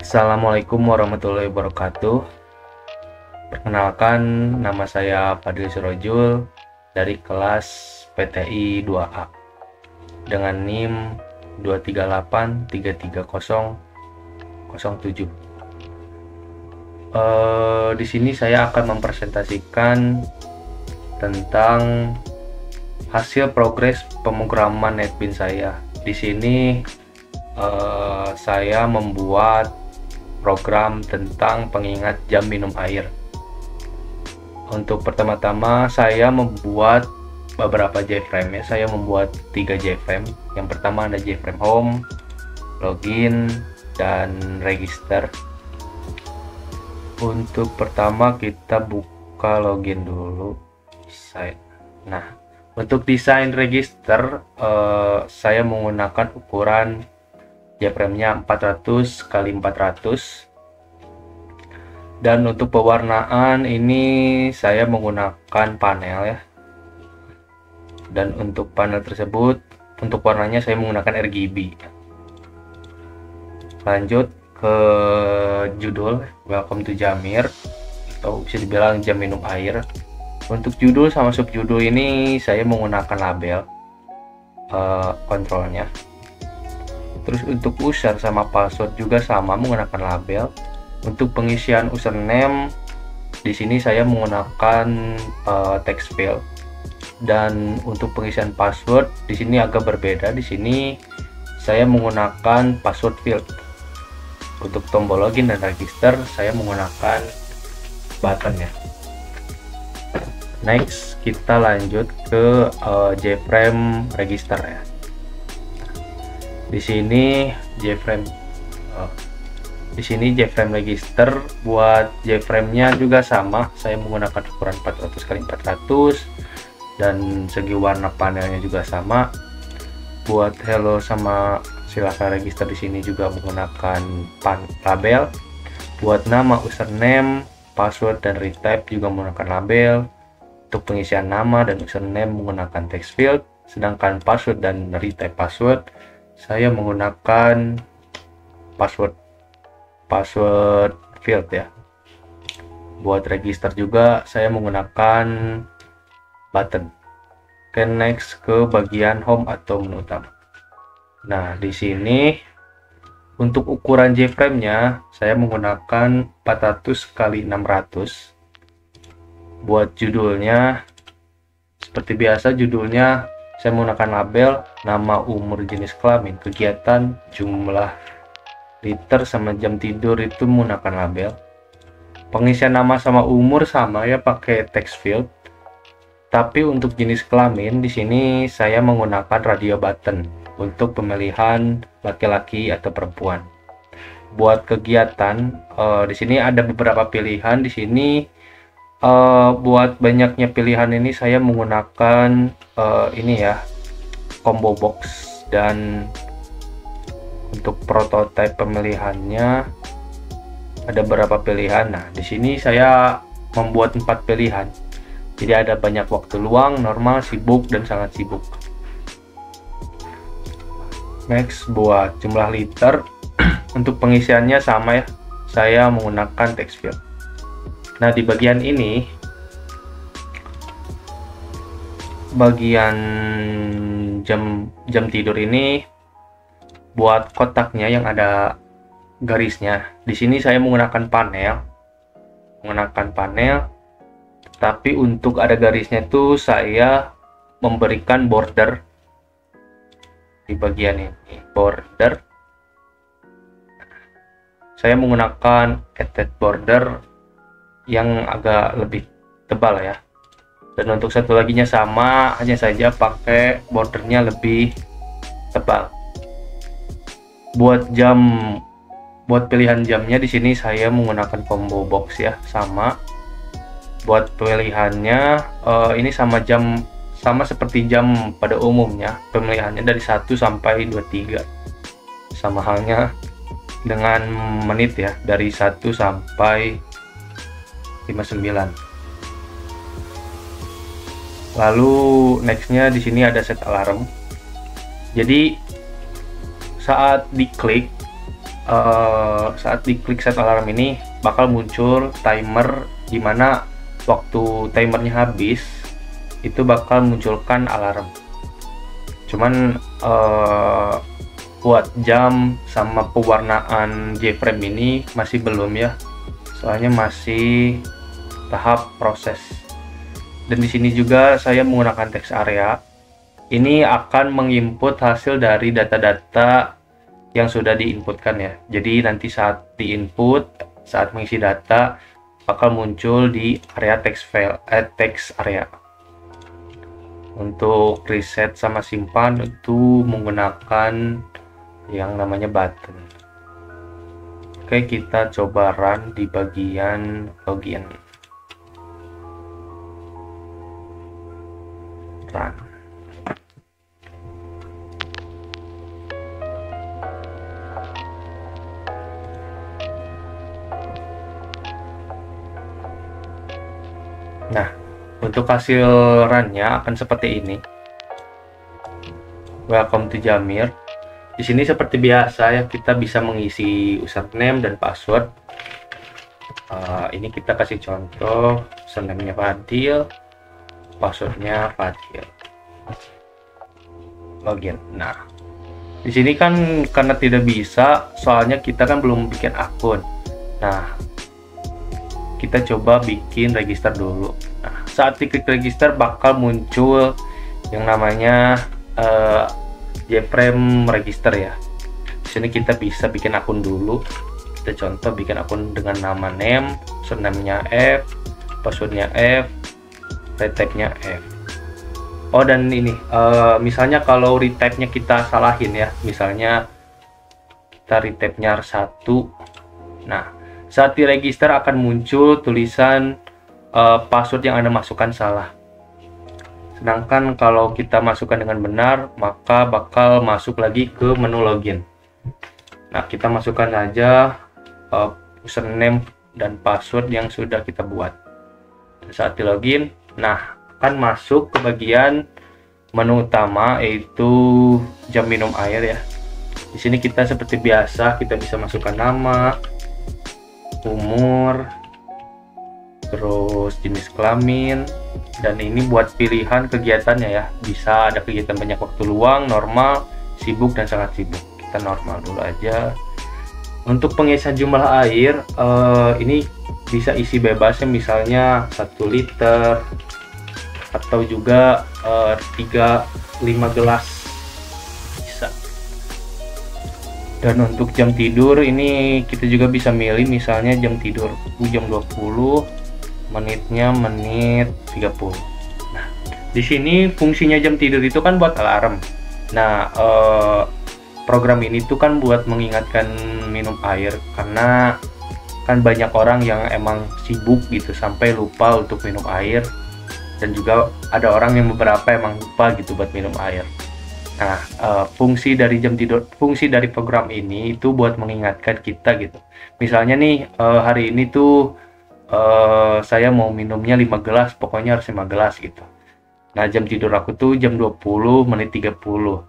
Assalamualaikum warahmatullahi wabarakatuh. Perkenalkan, nama saya Fadil Sirojul dari kelas PTI 2A dengan NIM 238330007. Di sini saya akan mempresentasikan tentang hasil progres pemrograman NetBeans saya. Di sini saya membuat program tentang pengingat jam minum air. Untuk pertama-tama saya membuat beberapa JFrame ya. Saya membuat 3 JFrame. Yang pertama ada JFrame home, login, dan register. Untuk pertama kita buka login dulu. Nah, untuk desain register saya menggunakan ukuran JFrame-nya 400 x 400, dan untuk pewarnaan ini saya menggunakan panel ya. Dan untuk panel tersebut, untuk warnanya saya menggunakan RGB. Lanjut ke judul, welcome to Jamir, atau bisa dibilang jam minum air. Untuk judul sama subjudul ini saya menggunakan label kontrolnya. Terus untuk user sama password juga sama, menggunakan label. Untuk pengisian username di sini saya menggunakan text field, dan untuk pengisian password di sini agak berbeda. Di sini saya menggunakan password field. Untuk tombol login dan register saya menggunakan button ya. Next kita lanjut ke JFrame register ya. Di sini JFrame register. Buat JFrame-nya juga sama, saya menggunakan ukuran 400 x 400, dan segi warna panelnya juga sama. Buat hello sama silahkan register di sini juga menggunakan label. Buat nama, username, password, dan retype juga menggunakan label. Untuk pengisian nama dan username menggunakan text field, sedangkan password dan retype password saya menggunakan password field ya. Buat register juga saya menggunakan button. Oke, next ke bagian home atau menu utama. Nah, di sini untuk ukuran JFrame-nya saya menggunakan 400 x 600. Buat judulnya seperti biasa, judulnya saya menggunakan label, nama, umur, jenis kelamin, kegiatan, jumlah liter, sama jam tidur itu menggunakan label. Pengisian nama sama umur sama ya, pakai text field. Tapi untuk jenis kelamin di sini saya menggunakan radio button untuk pemilihan laki-laki atau perempuan. Buat kegiatan di sini ada beberapa pilihan. Di sini buat banyaknya pilihan ini saya menggunakan ini ya, combo box. Dan untuk prototipe pemilihannya ada beberapa pilihan. Nah, di sini saya membuat 4 pilihan. Jadi ada banyak waktu luang, normal, sibuk, dan sangat sibuk. Next, buat jumlah liter untuk pengisiannya sama ya, saya menggunakan text field. Nah, di bagian ini, bagian jam tidur ini, buat kotaknya yang ada garisnya, di sini saya menggunakan panel, tapi untuk ada garisnya itu saya memberikan border di bagian ini. Border saya menggunakan added border yang agak lebih tebal ya. Dan untuk satu laginya sama, hanya saja pakai bordernya lebih tebal. Buat pilihan jamnya di sini saya menggunakan combo box ya, sama. Buat pilihannya ini sama seperti jam pada umumnya, pemilihannya dari 1 sampai 23. Sama halnya dengan menit ya, dari 1 sampai 59. Lalu nextnya di sini ada set alarm. Jadi saat diklik saat diklik set alarm ini bakal muncul timer, dimana waktu timernya habis itu bakal munculkan alarm. Cuman buat jam sama pewarnaan J-frame ini masih belum ya, soalnya masih tahap proses. Dan di sini juga saya menggunakan text area. Ini akan menginput hasil dari data-data yang sudah diinputkan ya. Jadi nanti saat diinput, saat mengisi data bakal muncul di area text file, text area. Untuk reset sama simpan itu menggunakan yang namanya button. Oke, kita coba run di bagian login. Run. Nah, untuk hasil runnya akan seperti ini. Welcome to Jamir. Di sini seperti biasa ya, kita bisa mengisi username dan password. Ini kita kasih contoh, username-nya Fadil, passwordnya Fadil. Login. Nah, di sini kan karena tidak bisa, soalnya kita kan belum bikin akun. Nah, kita coba bikin register dulu. Nah, saat diklik register bakal muncul yang namanya J-frame register ya. Di sini kita bisa bikin akun dulu. Kita contoh bikin akun dengan nama name, username-nya F, passwordnya F, retype-nya F. Oh, dan ini misalnya kalau retype-nya kita salahin ya, misalnya kita retype-nya R1. Nah, saat di register akan muncul tulisan password yang Anda masukkan salah. Sedangkan kalau kita masukkan dengan benar, maka bakal masuk lagi ke menu login. Nah, kita masukkan aja username dan password yang sudah kita buat. Dan saat di login, nah akan masuk ke bagian menu utama, yaitu jam minum air ya. Di sini kita seperti biasa, kita bisa masukkan nama, umur, terus jenis kelamin, dan ini buat pilihan kegiatannya ya. Bisa ada kegiatan banyak waktu luang, normal, sibuk, dan sangat sibuk. Kita normal dulu aja. Untuk pengisian jumlah air, ini bisa isi bebasnya, misalnya 1 liter atau juga 3-5 gelas bisa. Dan untuk jam tidur ini kita juga bisa milih, misalnya jam tidur jam 20, menitnya menit 30. Nah, di sini fungsinya jam tidur itu kan buat alarm. Nah, program ini tuh kan buat mengingatkan minum air, karena kan banyak orang yang emang sibuk gitu sampai lupa untuk minum air, dan juga ada orang yang beberapa emang lupa gitu buat minum air. Nah, fungsi dari jam tidur, fungsi dari program ini itu buat mengingatkan kita gitu. Misalnya nih, hari ini tuh saya mau minumnya 5 gelas, pokoknya harus 5 gelas gitu. Nah, jam tidur aku tuh jam 20 menit 30.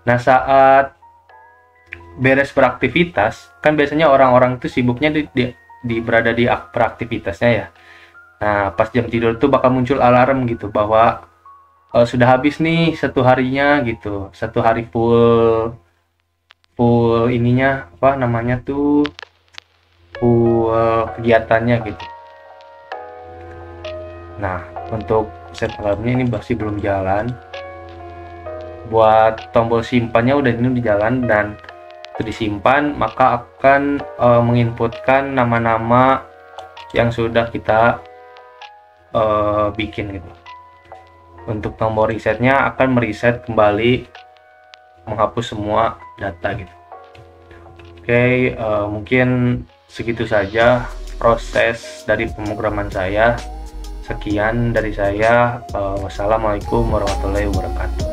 Nah, saat beres beraktivitas, kan biasanya orang-orang tuh sibuknya berada di beraktivitasnya ya. Nah, pas jam tidur tuh bakal muncul alarm gitu bahwa sudah habis nih satu harinya gitu, satu hari full ininya apa namanya tuh, full kegiatannya gitu. Nah, untuk set alarmnya ini masih belum jalan. Buat tombol simpannya udah ini di jalan, dan itu disimpan maka akan menginputkan nama-nama yang sudah kita bikin gitu. Untuk tombol resetnya akan mereset kembali, menghapus semua data gitu. Oke, mungkin segitu saja proses dari pemrograman saya. Sekian dari saya. Wassalamualaikum warahmatullahi wabarakatuh.